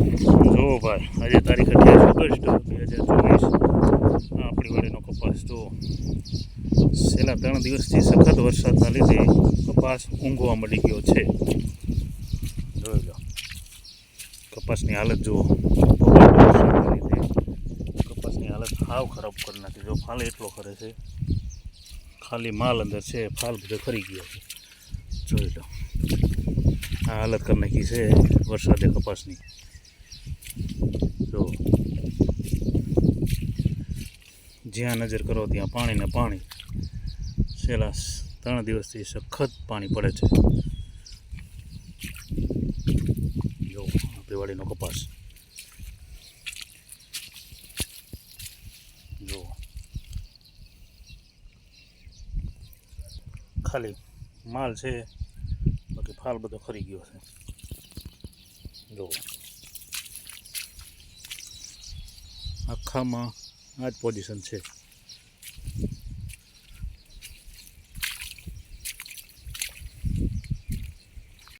જો ભાઈ આજે તારીખ 28 ઓગસ્ટ 2024 આપણી વાડીનો કપાસ જો છેલ્લા 3 દિવસથી સખત વરસાદના લીધે કપાસ ઊંઘવા મળી ગયો છે. જોઈ લો કપાસની હાલત જુઓ. વરસાદના લીધે કપાસની હાલત સાવ ખરાબ કરી નાખી. જો ફાલ એટલો કરે છે, ખાલી માલ અંદર છે, ફાલ બધો ખરી ગયો છે. જોઈ લો આ હાલત કરી નાખી છે વરસાદે કપાસની. જો જ્યાં નજર કરો ત્યાં પાણી ને પાણી. છેલ્લા 3 દિવસથી સખત પાણી પડે છે. જો આપણી વાડીનો કપાસ જો ખાલી માલ છે, બાકી ફાલ બધો ખરી ગયો છે. જો આખામાં આ જ પોઝિશન છે.